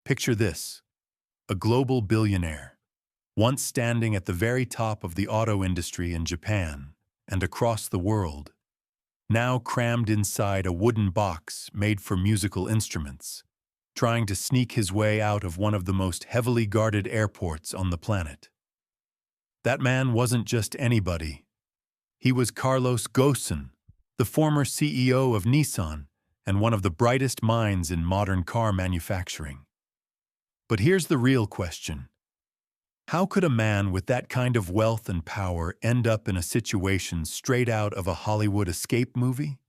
Picture this: a global billionaire, once standing at the very top of the auto industry in Japan and across the world, now crammed inside a wooden box made for musical instruments, trying to sneak his way out of one of the most heavily guarded airports on the planet. That man wasn't just anybody. He was Carlos Ghosn, the former CEO of Nissan and one of the brightest minds in modern car manufacturing. But here's the real question. How could a man with that kind of wealth and power end up in a situation straight out of a Hollywood escape movie?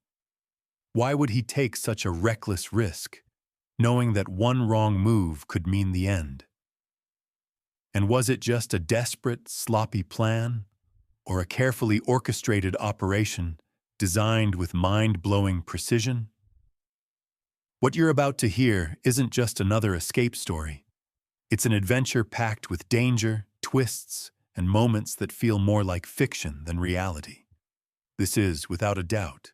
Why would he take such a reckless risk, knowing that one wrong move could mean the end? And was it just a desperate, sloppy plan, or a carefully orchestrated operation designed with mind-blowing precision? What you're about to hear isn't just another escape story. It's an adventure packed with danger, twists, and moments that feel more like fiction than reality. This is, without a doubt,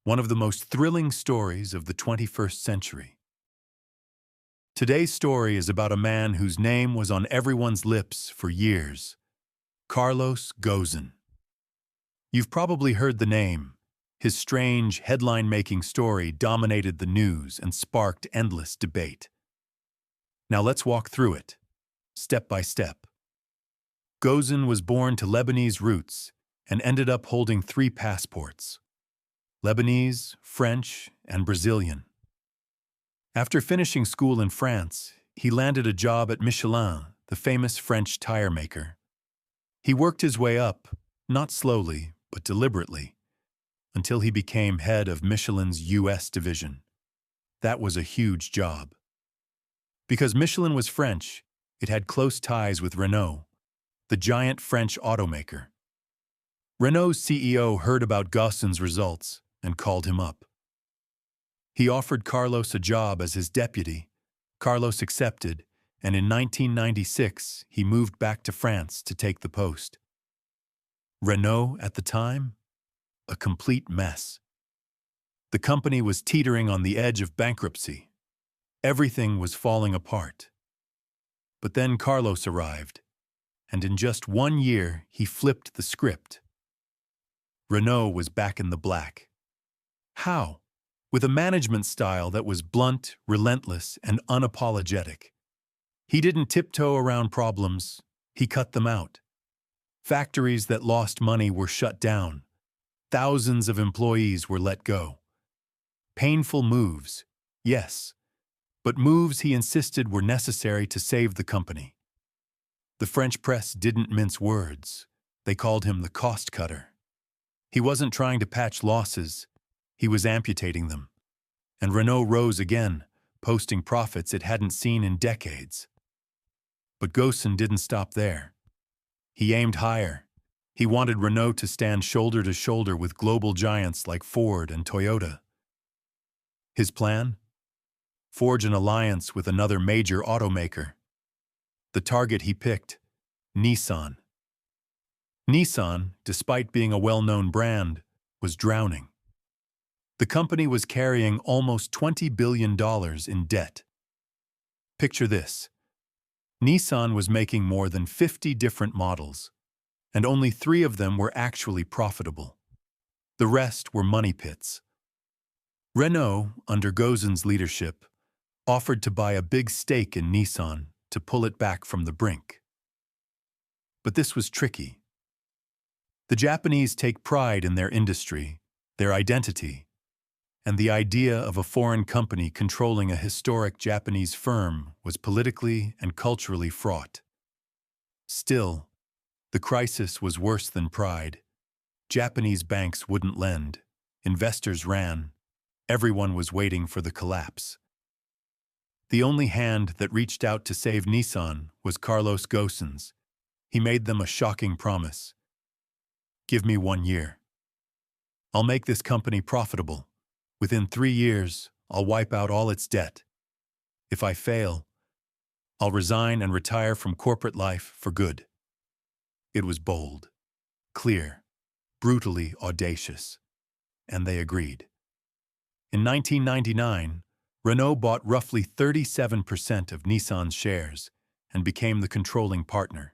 one of the most thrilling stories of the 21st century. Today's story is about a man whose name was on everyone's lips for years: Carlos Ghosn. You've probably heard the name. His strange, headline-making story dominated the news and sparked endless debate. Now let's walk through it, step by step. Ghosn was born to Lebanese roots and ended up holding 3 passports: Lebanese, French, and Brazilian. After finishing school in France, he landed a job at Michelin, the famous French tire maker. He worked his way up, not slowly, but deliberately, until he became head of Michelin's US division. That was a huge job. Because Michelin was French, it had close ties with Renault, the giant French automaker. Renault's CEO heard about Ghosn's results and called him up. He offered Carlos a job as his deputy. Carlos accepted, and in 1996 he moved back to France to take the post. Renault, at the time, a complete mess. The company was teetering on the edge of bankruptcy. Everything was falling apart. But then Carlos arrived, and in just 1 year he flipped the script. Renault was back in the black. How? With a management style that was blunt, relentless, and unapologetic. He didn't tiptoe around problems, he cut them out. Factories that lost money were shut down. Thousands of employees were let go. Painful moves, yes, but moves he insisted were necessary to save the company. The French press didn't mince words. They called him the cost cutter. He wasn't trying to patch losses, he was amputating them. And Renault rose again, posting profits it hadn't seen in decades. But Ghosn didn't stop there. He aimed higher. He wanted Renault to stand shoulder to shoulder with global giants like Ford and Toyota. His plan? Forge an alliance with another major automaker. The target he picked: Nissan. Nissan, despite being a well-known brand, was drowning. The company was carrying almost $20 billion in debt. Picture this. Nissan was making more than 50 different models, and only 3 of them were actually profitable. The rest were money pits. Renault, under Ghosn's leadership, offered to buy a big stake in Nissan to pull it back from the brink. But this was tricky. The Japanese take pride in their industry, their identity, and the idea of a foreign company controlling a historic Japanese firm was politically and culturally fraught. Still, the crisis was worse than pride. Japanese banks wouldn't lend, investors ran, everyone was waiting for the collapse. The only hand that reached out to save Nissan was Carlos Ghosn's. He made them a shocking promise. Give me 1 year. I'll make this company profitable. Within 3 years, I'll wipe out all its debt. If I fail, I'll resign and retire from corporate life for good. It was bold, clear, brutally audacious, and they agreed. In 1999, Renault bought roughly 37% of Nissan's shares and became the controlling partner.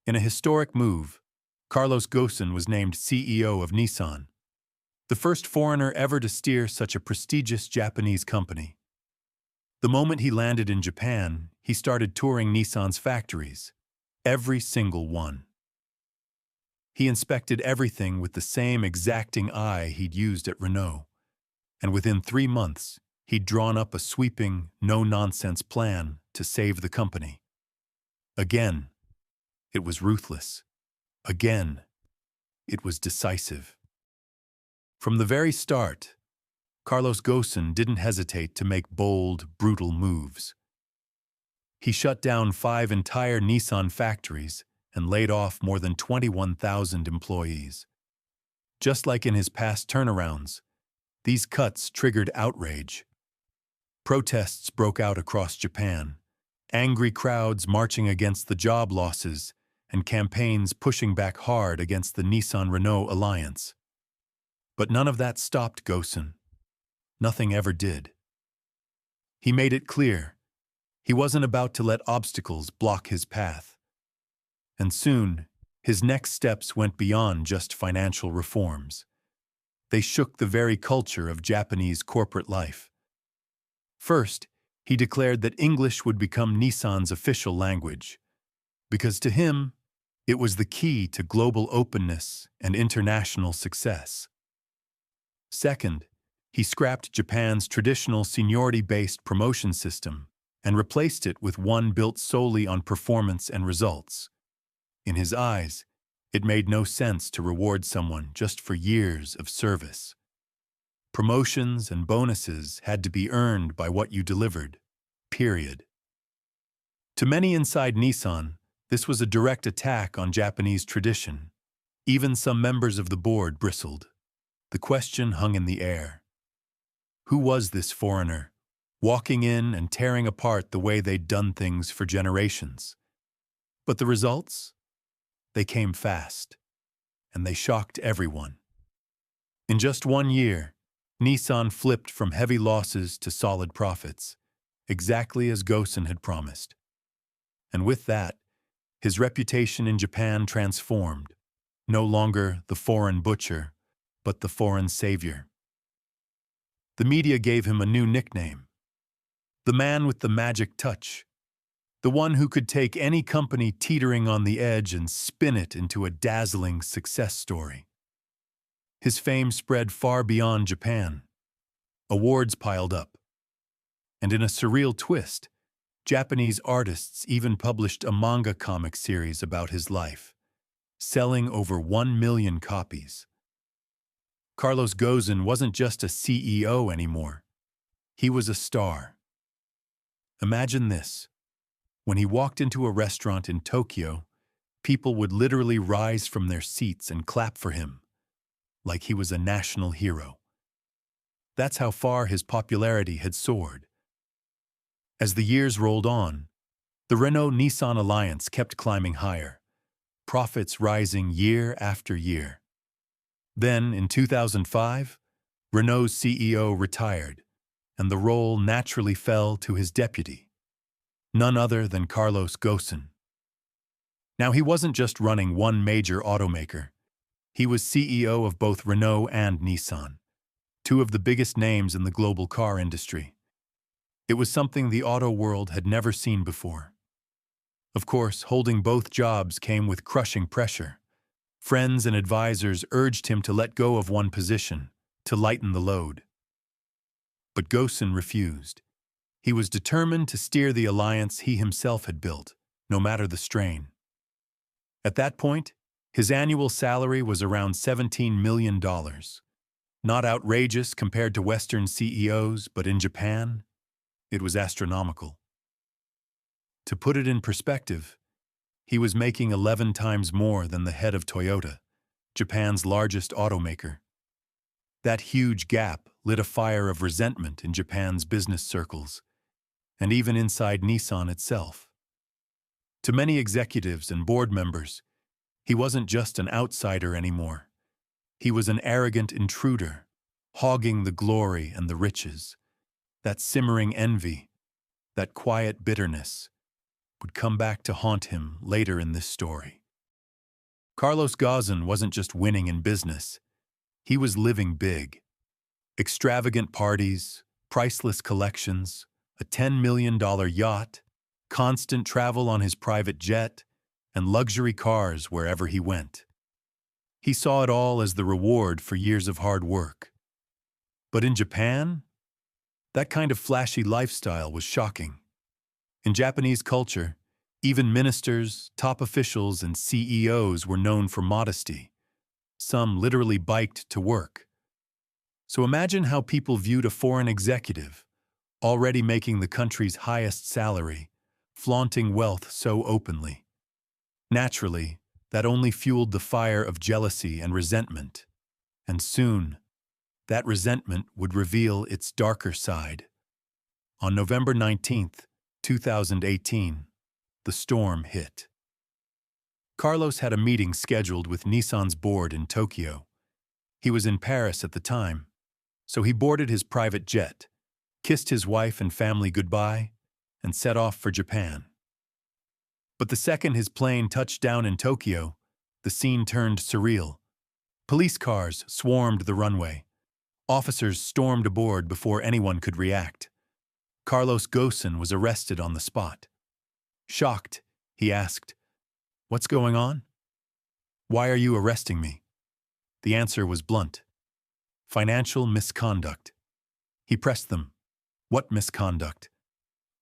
In a historic move, Carlos Ghosn was named CEO of Nissan, the first foreigner ever to steer such a prestigious Japanese company. The moment he landed in Japan, he started touring Nissan's factories, every single one. He inspected everything with the same exacting eye he'd used at Renault, and within 3 months, he'd drawn up a sweeping, no-nonsense plan to save the company. Again, it was ruthless. Again, it was decisive. From the very start, Carlos Ghosn didn't hesitate to make bold, brutal moves. He shut down 5 entire Nissan factories and laid off more than 21,000 employees. Just like in his past turnarounds, these cuts triggered outrage. Protests broke out across Japan, angry crowds marching against the job losses and campaigns pushing back hard against the Nissan-Renault alliance. But none of that stopped Ghosn. Nothing ever did. He made it clear he wasn't about to let obstacles block his path. And soon, his next steps went beyond just financial reforms. They shook the very culture of Japanese corporate life. First, he declared that English would become Nissan's official language, because to him, it was the key to global openness and international success. Second, he scrapped Japan's traditional seniority-based promotion system and replaced it with one built solely on performance and results. In his eyes, it made no sense to reward someone just for years of service. Promotions and bonuses had to be earned by what you delivered, period. To many inside Nissan, this was a direct attack on Japanese tradition. Even some members of the board bristled. The question hung in the air. Who was this foreigner, walking in and tearing apart the way they'd done things for generations? But the results? They came fast, and they shocked everyone. In just 1 year, Nissan flipped from heavy losses to solid profits, exactly as Ghosn had promised. And with that, his reputation in Japan transformed, no longer the foreign butcher, but the foreign savior. The media gave him a new nickname, the man with the magic touch, the one who could take any company teetering on the edge and spin it into a dazzling success story. His fame spread far beyond Japan. Awards piled up. And in a surreal twist, Japanese artists even published a manga comic series about his life, selling over 1 million copies. Carlos Ghosn wasn't just a CEO anymore. He was a star. Imagine this. When he walked into a restaurant in Tokyo, people would literally rise from their seats and clap for him, like he was a national hero. That's how far his popularity had soared. As the years rolled on, the Renault-Nissan alliance kept climbing higher, profits rising year after year. Then, in 2005, Renault's CEO retired, and the role naturally fell to his deputy, none other than Carlos Ghosn. Now, he wasn't just running one major automaker. He was CEO of both Renault and Nissan, two of the biggest names in the global car industry. It was something the auto world had never seen before. Of course, holding both jobs came with crushing pressure. Friends and advisors urged him to let go of one position, to lighten the load. But Ghosn refused. He was determined to steer the alliance he himself had built, no matter the strain. At that point, his annual salary was around $17 million. Not outrageous compared to Western CEOs, but in Japan, it was astronomical. To put it in perspective, he was making 11 times more than the head of Toyota, Japan's largest automaker. That huge gap lit a fire of resentment in Japan's business circles, and even inside Nissan itself. To many executives and board members, he wasn't just an outsider anymore. He was an arrogant intruder, hogging the glory and the riches. that simmering envy, that quiet bitterness, would come back to haunt him later in this story. Carlos Ghosn wasn't just winning in business, he was living big. Extravagant parties, priceless collections, a $10 million yacht, constant travel on his private jet, and luxury cars wherever he went. He saw it all as the reward for years of hard work. But in Japan, that kind of flashy lifestyle was shocking. In Japanese culture, even ministers, top officials, and CEOs were known for modesty. Some literally biked to work. So imagine how people viewed a foreign executive, already making the country's highest salary, flaunting wealth so openly. Naturally, that only fueled the fire of jealousy and resentment. And soon, that resentment would reveal its darker side. On November 19th, 2018, the storm hit. Carlos had a meeting scheduled with Nissan's board in Tokyo. He was in Paris at the time, so he boarded his private jet, kissed his wife and family goodbye, and set off for Japan. But the second his plane touched down in Tokyo, the scene turned surreal. Police cars swarmed the runway. Officers stormed aboard before anyone could react. Carlos Ghosn was arrested on the spot. Shocked, he asked, "What's going on? Why are you arresting me?" The answer was blunt. Financial misconduct. He pressed them. What misconduct?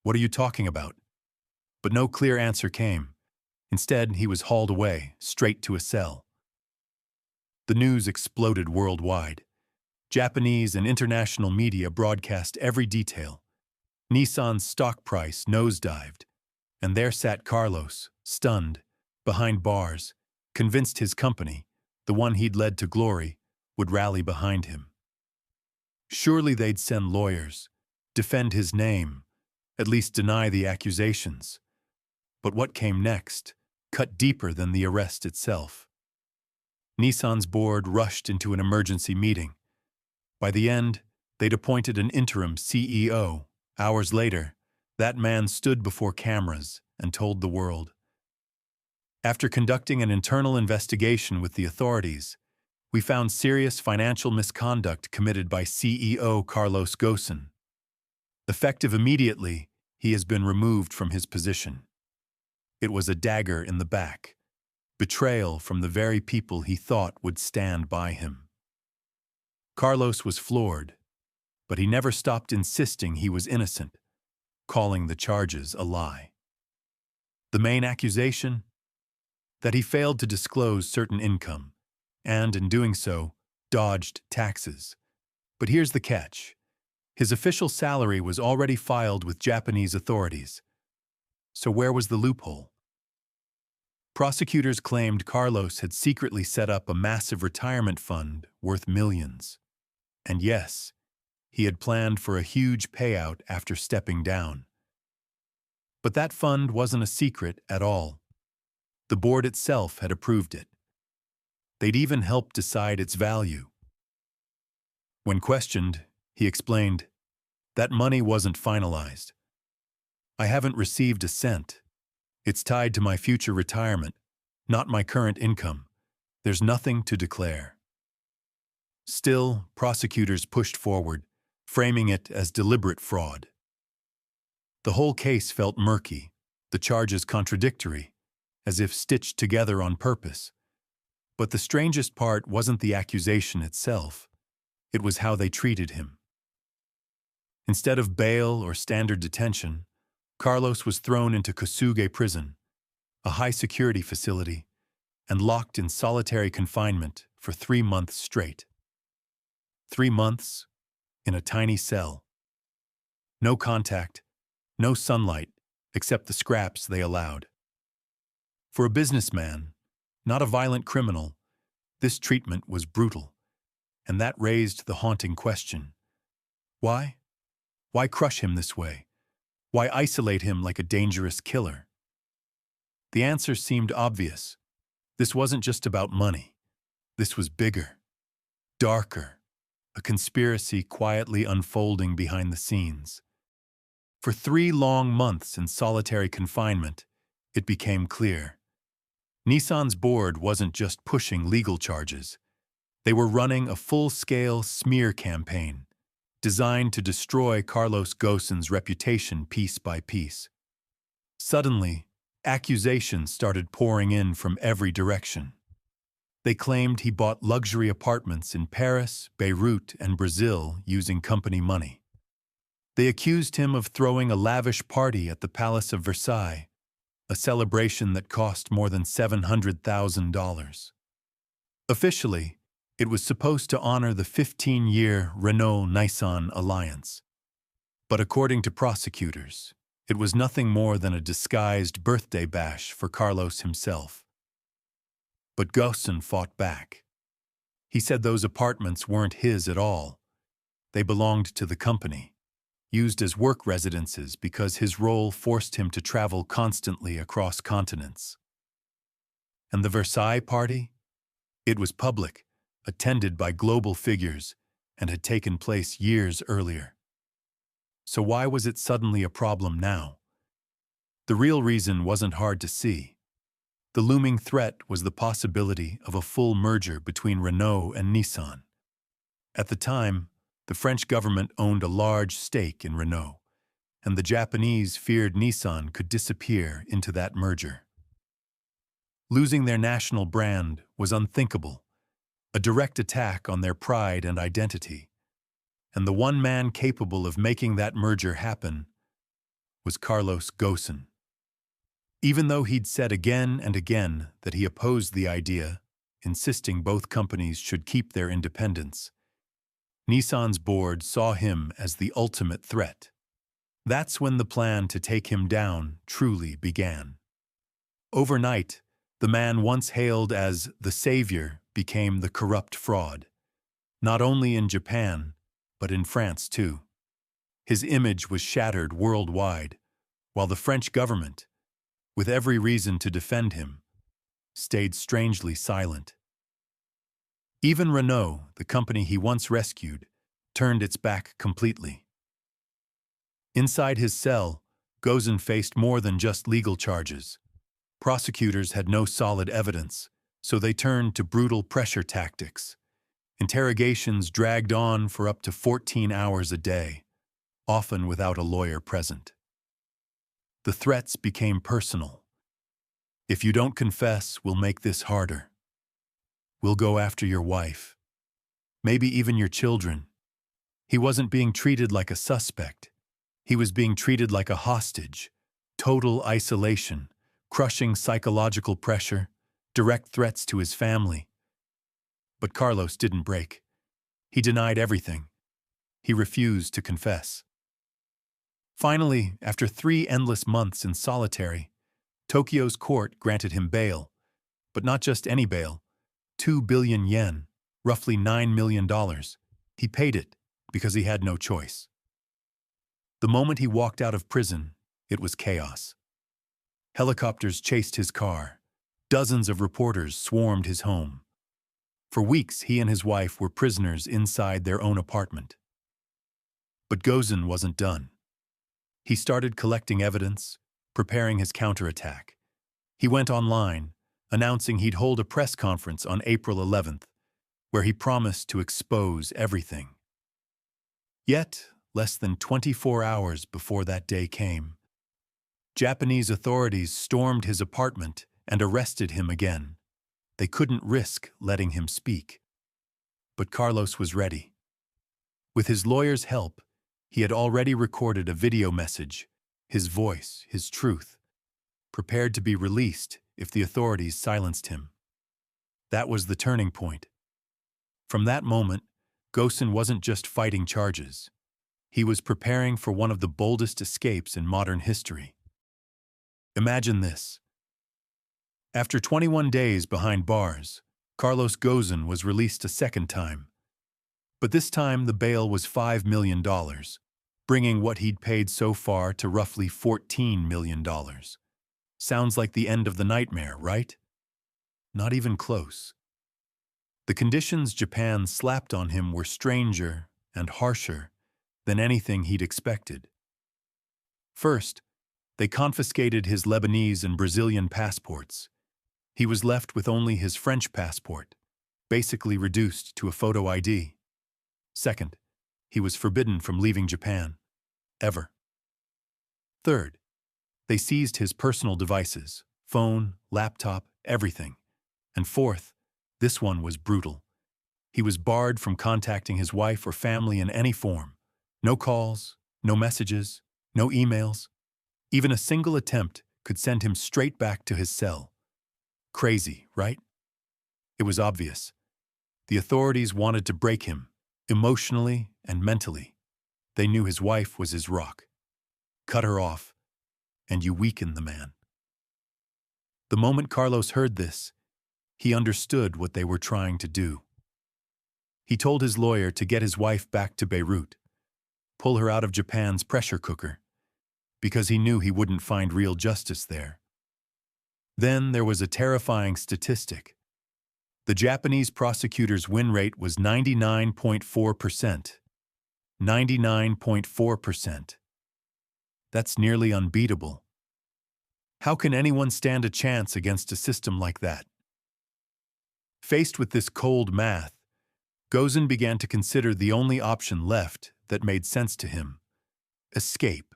What are you talking about? But no clear answer came. Instead, he was hauled away, straight to a cell. The news exploded worldwide. Japanese and international media broadcast every detail. Nissan's stock price nosedived, and there sat Carlos, stunned, behind bars, convinced his company, the one he'd led to glory, would rally behind him. Surely they'd send lawyers, defend his name, at least deny the accusations. But what came next cut deeper than the arrest itself. Nissan's board rushed into an emergency meeting. By the end, they'd appointed an interim CEO. Hours later, that man stood before cameras and told the world. After conducting an internal investigation with the authorities, we found serious financial misconduct committed by CEO Carlos Ghosn. Effective immediately, he has been removed from his position. It was a dagger in the back, betrayal from the very people he thought would stand by him. Carlos was floored, but he never stopped insisting he was innocent, calling the charges a lie. The main accusation? That he failed to disclose certain income, and in doing so, dodged taxes. But here's the catch. His official salary was already filed with Japanese authorities. So where was the loophole? Prosecutors claimed Carlos had secretly set up a massive retirement fund worth millions. And yes, he had planned for a huge payout after stepping down. But that fund wasn't a secret at all. The board itself had approved it. They'd even helped decide its value. When questioned, he explained, "That money wasn't finalized. I haven't received a cent. It's tied to my future retirement, not my current income. There's nothing to declare." Still, prosecutors pushed forward, framing it as deliberate fraud. The whole case felt murky, the charges contradictory, as if stitched together on purpose. But the strangest part wasn't the accusation itself. It was how they treated him. Instead of bail or standard detention, Carlos was thrown into Kosuge prison, a high-security facility, and locked in solitary confinement for 3 months straight. 3 months in a tiny cell. No contact, no sunlight, except the scraps they allowed. For a businessman, not a violent criminal, this treatment was brutal, and that raised the haunting question. Why? Why crush him this way? Why isolate him like a dangerous killer? The answer seemed obvious. This wasn't just about money. This was bigger, darker, a conspiracy quietly unfolding behind the scenes. For 3 long months in solitary confinement, it became clear. Nissan's board wasn't just pushing legal charges. They were running a full-scale smear campaign, designed to destroy Carlos Ghosn's reputation piece by piece. Suddenly, accusations started pouring in from every direction. They claimed he bought luxury apartments in Paris, Beirut, and Brazil using company money. They accused him of throwing a lavish party at the Palace of Versailles, a celebration that cost more than $700,000. Officially, it was supposed to honor the 15-year Renault-Nissan alliance. But according to prosecutors, it was nothing more than a disguised birthday bash for Carlos himself. But Ghosn fought back. He said those apartments weren't his at all. They belonged to the company, used as work residences because his role forced him to travel constantly across continents. And the Versailles party? It was public, attended by global figures, and had taken place years earlier. So why was it suddenly a problem now? The real reason wasn't hard to see. The looming threat was the possibility of a full merger between Renault and Nissan. At the time, the French government owned a large stake in Renault, and the Japanese feared Nissan could disappear into that merger. Losing their national brand was unthinkable, a direct attack on their pride and identity. And the one man capable of making that merger happen was Carlos Ghosn. Even though he'd said again and again that he opposed the idea, insisting both companies should keep their independence, Nissan's board saw him as the ultimate threat. That's when the plan to take him down truly began. Overnight, the man once hailed as the savior became the corrupt fraud, not only in Japan, but in France too. His image was shattered worldwide, while the French government, with every reason to defend him, stayed strangely silent. Even Renault, the company he once rescued, turned its back completely. Inside his cell, Ghosn faced more than just legal charges. Prosecutors had no solid evidence, so they turned to brutal pressure tactics. Interrogations dragged on for up to 14 hours a day, often without a lawyer present. The threats became personal. If you don't confess, we'll make this harder. We'll go after your wife. Maybe even your children. He wasn't being treated like a suspect. He was being treated like a hostage. Total isolation, crushing psychological pressure, direct threats to his family. But Carlos didn't break. He denied everything. He refused to confess. Finally, after 3 endless months in solitary, Tokyo's court granted him bail. But not just any bail. 2 billion yen, roughly $9 million. He paid it because he had no choice. The moment he walked out of prison, it was chaos. Helicopters chased his car. Dozens of reporters swarmed his home. For weeks, he and his wife were prisoners inside their own apartment. But Ghosn wasn't done. He started collecting evidence, preparing his counterattack. He went online, announcing he'd hold a press conference on April 11th, where he promised to expose everything. Yet, less than 24 hours before that day came, Japanese authorities stormed his apartment and arrested him again. They couldn't risk letting him speak. But Carlos was ready. With his lawyer's help, he had already recorded a video message, his voice, his truth, prepared to be released if the authorities silenced him. That was the turning point. From that moment, Ghosn wasn't just fighting charges. He was preparing for one of the boldest escapes in modern history. Imagine this. After 21 days behind bars, Carlos Ghosn was released a second time. But this time the bail was $5 million, bringing what he'd paid so far to roughly $14 million. Sounds like the end of the nightmare, right? Not even close. The conditions Japan slapped on him were stranger and harsher than anything he'd expected. First, they confiscated his Lebanese and Brazilian passports. He was left with only his French passport, basically reduced to a photo ID. Second, he was forbidden from leaving Japan, ever. Third, they seized his personal devices, phone, laptop, everything. And fourth, this one was brutal. He was barred from contacting his wife or family in any form. No calls, no messages, no emails. Even a single attempt could send him straight back to his cell. Crazy, right? It was obvious. The authorities wanted to break him, emotionally and mentally. They knew his wife was his rock. Cut her off, and you weaken the man. The moment Carlos heard this, he understood what they were trying to do. He told his lawyer to get his wife back to Beirut, pull her out of Japan's pressure cooker, because he knew he wouldn't find real justice there. Then there was a terrifying statistic. The Japanese prosecutor's win rate was 99.4%. 99.4%. That's nearly unbeatable. How can anyone stand a chance against a system like that? Faced with this cold math, Ghosn began to consider the only option left that made sense to him: escape.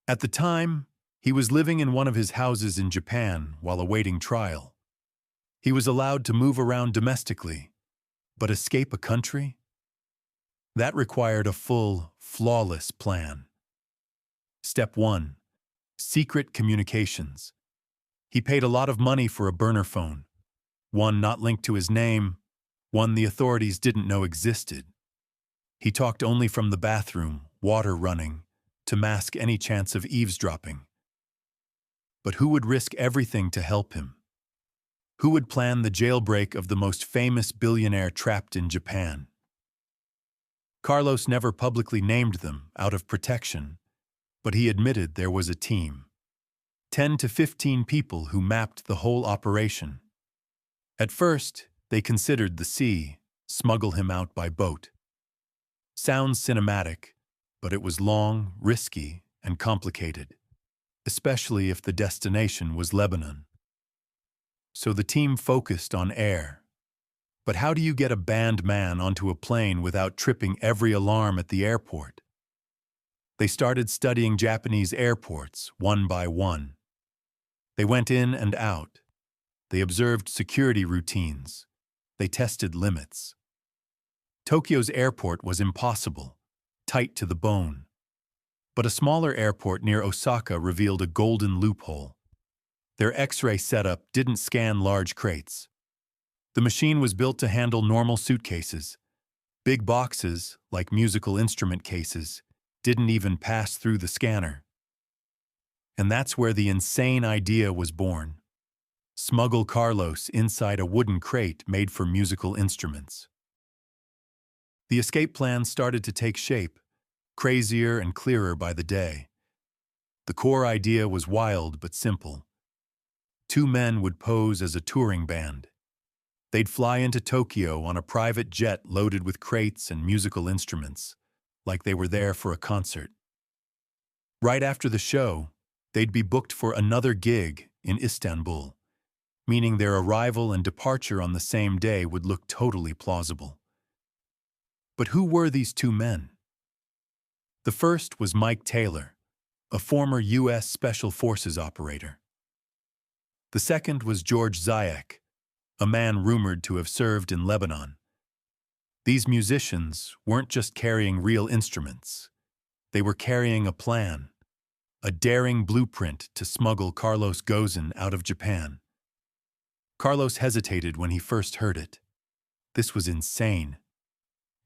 At the time, he was living in one of his houses in Japan while awaiting trial. He was allowed to move around domestically, but escape a country? That required a full, flawless plan. Step 1. Secret communications. He paid a lot of money for a burner phone, one not linked to his name, one the authorities didn't know existed. He talked only from the bathroom, water running, to mask any chance of eavesdropping. But who would risk everything to help him? Who would plan the jailbreak of the most famous billionaire trapped in Japan? Carlos never publicly named them out of protection, but he admitted there was a team. 10 to 15 people who mapped the whole operation. At first, they considered the sea, smuggle him out by boat. Sounds cinematic, but it was long, risky, and complicated, especially if the destination was Lebanon. So the team focused on air. But how do you get a banned man onto a plane without tripping every alarm at the airport? They started studying Japanese airports, one by one. They went in and out. They observed security routines. They tested limits. Tokyo's airport was impossible, tight to the bone. But a smaller airport near Osaka revealed a golden loophole. Their X-ray setup didn't scan large crates. The machine was built to handle normal suitcases. Big boxes, like musical instrument cases, didn't even pass through the scanner. And that's where the insane idea was born. Smuggle Carlos inside a wooden crate made for musical instruments. The escape plan started to take shape, crazier and clearer by the day. The core idea was wild but simple. 2 men would pose as a touring band. They'd fly into Tokyo on a private jet loaded with crates and musical instruments, like they were there for a concert. Right after the show, they'd be booked for another gig in Istanbul, meaning their arrival and departure on the same day would look totally plausible. But who were these 2 men? The first was Mike Taylor, a former U.S. Special Forces operator. The second was George Zayek, a man rumored to have served in Lebanon. These musicians weren't just carrying real instruments. They were carrying a plan, a daring blueprint to smuggle Carlos Ghosn out of Japan. Carlos hesitated when he first heard it. This was insane.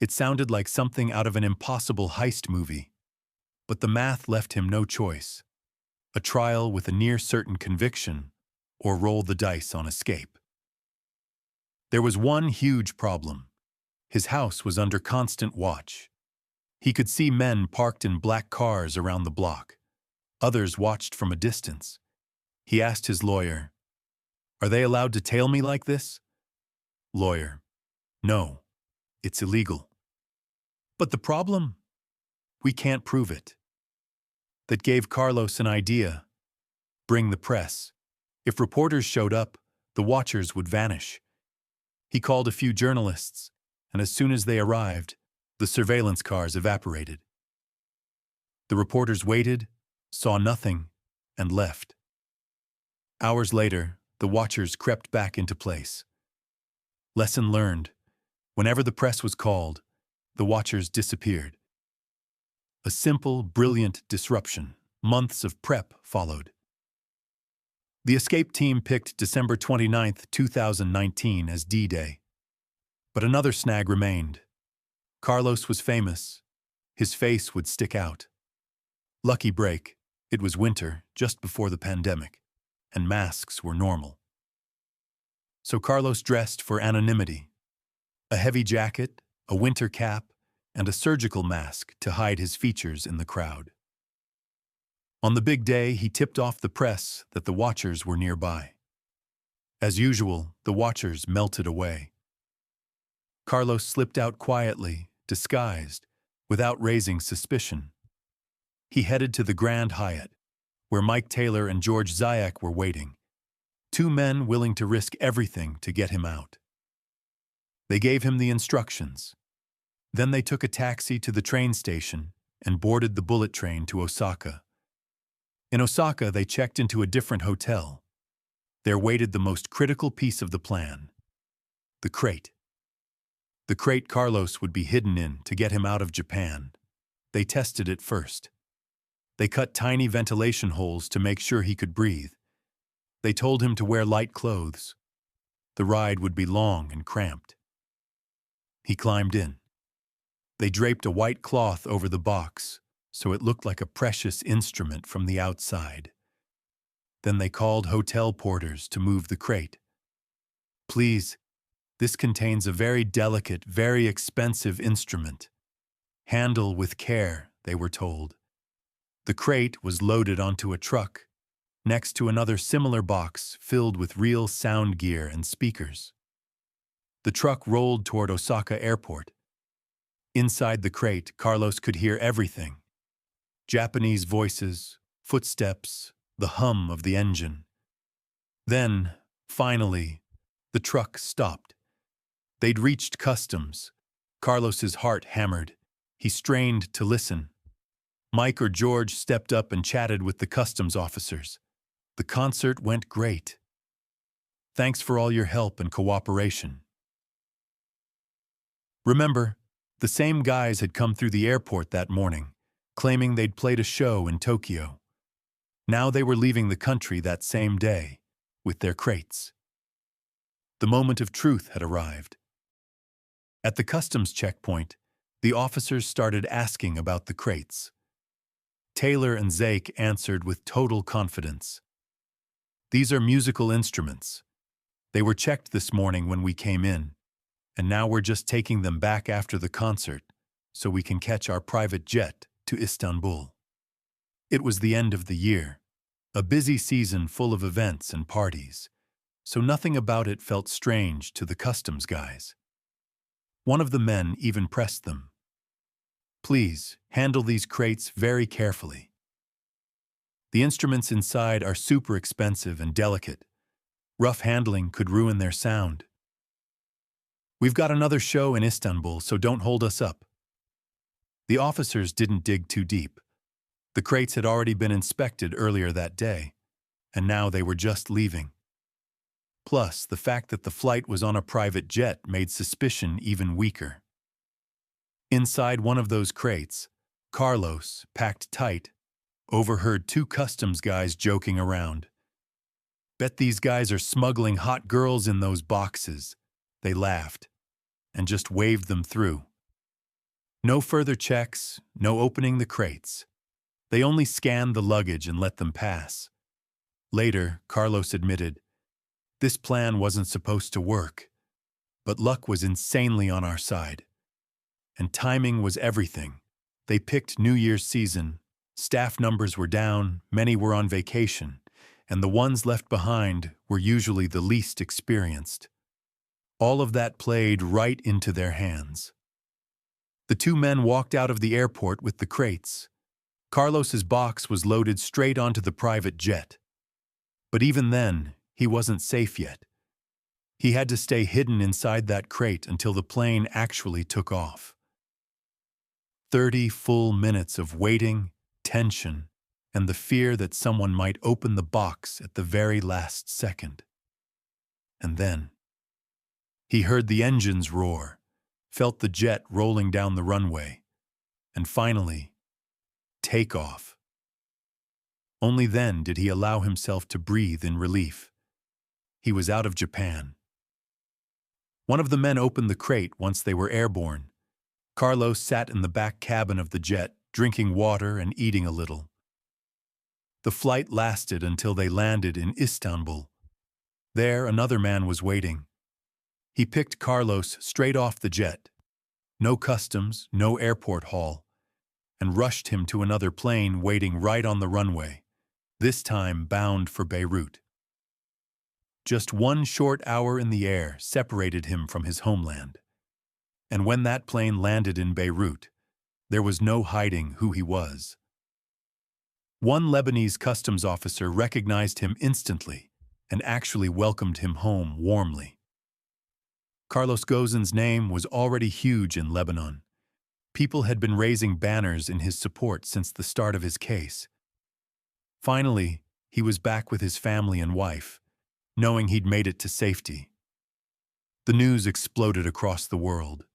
It sounded like something out of an impossible heist movie. But the math left him no choice. A trial with a near-certain conviction, or roll the dice on escape. There was one huge problem. His house was under constant watch. He could see men parked in black cars around the block. Others watched from a distance. He asked his lawyer, "Are they allowed to tail me like this?" Lawyer. No, it's illegal. But the problem? We can't prove it. That gave Carlos an idea. Bring the press. If reporters showed up, the watchers would vanish. He called a few journalists, and as soon as they arrived, the surveillance cars evaporated. The reporters waited, saw nothing, and left. Hours later, the watchers crept back into place. Lesson learned. Whenever the press was called, the watchers disappeared. A simple, brilliant disruption. Months of prep followed. The escape team picked December 29, 2019 as D-Day. But another snag remained. Carlos was famous. His face would stick out. Lucky break. It was winter, just before the pandemic, and masks were normal. So Carlos dressed for anonymity. A heavy jacket, a winter cap, and a surgical mask to hide his features in the crowd. On the big day, he tipped off the press that the watchers were nearby. As usual, the watchers melted away. Carlos slipped out quietly, disguised, without raising suspicion. He headed to the Grand Hyatt, where Mike Taylor and George Zayek were waiting, two men willing to risk everything to get him out. They gave him the instructions. Then they took a taxi to the train station and boarded the bullet train to Osaka. In Osaka, they checked into a different hotel. There waited the most critical piece of the plan: the crate. The crate Carlos would be hidden in to get him out of Japan. They tested it first. They cut tiny ventilation holes to make sure he could breathe. They told him to wear light clothes. The ride would be long and cramped. He climbed in. They draped a white cloth over the box, so it looked like a precious instrument from the outside. Then they called hotel porters to move the crate. Please, this contains a very delicate, very expensive instrument. Handle with care, they were told. The crate was loaded onto a truck, next to another similar box filled with real sound gear and speakers. The truck rolled toward Osaka Airport. Inside the crate, Carlos could hear everything: Japanese voices, footsteps, the hum of the engine. Then, finally, the truck stopped. They'd reached customs. Carlos's heart hammered. He strained to listen. Mike or George stepped up and chatted with the customs officers. The concert went great. Thanks for all your help and cooperation. Remember, the same guys had come through the airport that morning, claiming they'd played a show in Tokyo. Now they were leaving the country that same day, with their crates. The moment of truth had arrived. At the customs checkpoint, the officers started asking about the crates. Taylor and Zake answered with total confidence. These are musical instruments. They were checked this morning when we came in, and now we're just taking them back after the concert so we can catch our private jet to Istanbul. It was the end of the year, a busy season full of events and parties, so nothing about it felt strange to the customs guys. One of the men even pressed them. Please, handle these crates very carefully. The instruments inside are super expensive and delicate. Rough handling could ruin their sound. We've got another show in Istanbul, so don't hold us up. The officers didn't dig too deep. The crates had already been inspected earlier that day, and now they were just leaving. Plus, the fact that the flight was on a private jet made suspicion even weaker. Inside one of those crates, Carlos, packed tight, overheard two customs guys joking around. Bet these guys are smuggling hot girls in those boxes. They laughed and just waved them through. No further checks, no opening the crates. They only scanned the luggage and let them pass. Later, Carlos admitted, this plan wasn't supposed to work, but luck was insanely on our side. And timing was everything. They picked New Year's season. Staff numbers were down, many were on vacation, and the ones left behind were usually the least experienced. All of that played right into their hands. The two men walked out of the airport with the crates. Carlos's box was loaded straight onto the private jet. But even then, he wasn't safe yet. He had to stay hidden inside that crate until the plane actually took off. 30 full minutes of waiting, tension, and the fear that someone might open the box at the very last second. And then, he heard the engines roar, felt the jet rolling down the runway, and finally, take off. Only then did he allow himself to breathe in relief. He was out of Japan. One of the men opened the crate once they were airborne. Carlos sat in the back cabin of the jet, drinking water and eating a little. The flight lasted until they landed in Istanbul. There, another man was waiting. He picked Carlos straight off the jet. No customs, no airport hall, and rushed him to another plane waiting right on the runway, this time bound for Beirut. Just 1 short hour in the air separated him from his homeland. And when that plane landed in Beirut, there was no hiding who he was. One Lebanese customs officer recognized him instantly and actually welcomed him home warmly. Carlos Ghosn's name was already huge in Lebanon. People had been raising banners in his support since the start of his case. Finally, he was back with his family and wife, knowing he'd made it to safety. The news exploded across the world.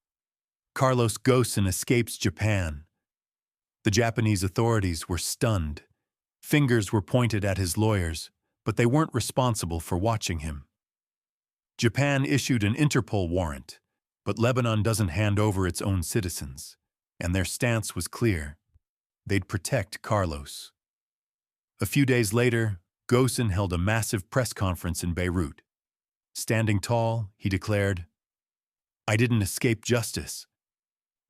Carlos Ghosn escapes Japan. The Japanese authorities were stunned. Fingers were pointed at his lawyers, but they weren't responsible for watching him. Japan issued an Interpol warrant, but Lebanon doesn't hand over its own citizens, and their stance was clear. They'd protect Carlos. A few days later, Ghosn held a massive press conference in Beirut. Standing tall, he declared, "I didn't escape justice.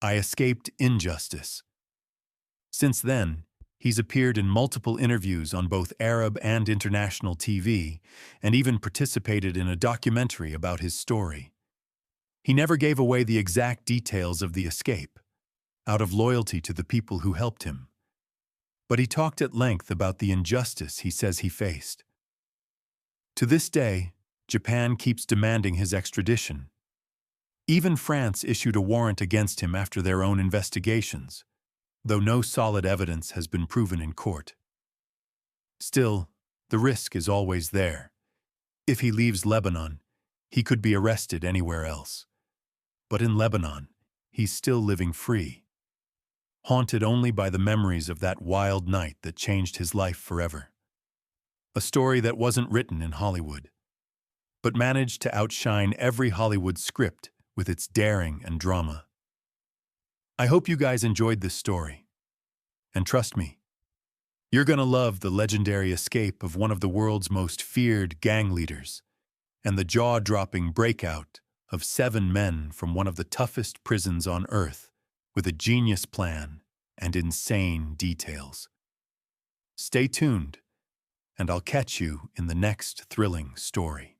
I escaped injustice." Since then, he's appeared in multiple interviews on both Arab and international TV, and even participated in a documentary about his story. He never gave away the exact details of the escape, out of loyalty to the people who helped him. But he talked at length about the injustice he says he faced. To this day, Japan keeps demanding his extradition. Even France issued a warrant against him after their own investigations, though no solid evidence has been proven in court. Still, the risk is always there. If he leaves Lebanon, he could be arrested anywhere else. But in Lebanon, he's still living free, haunted only by the memories of that wild night that changed his life forever. A story that wasn't written in Hollywood, but managed to outshine every Hollywood script with its daring and drama. I hope you guys enjoyed this story. And trust me, you're gonna love the legendary escape of one of the world's most feared gang leaders, and the jaw-dropping breakout of 7 men from one of the toughest prisons on Earth with a genius plan and insane details. Stay tuned, and I'll catch you in the next thrilling story.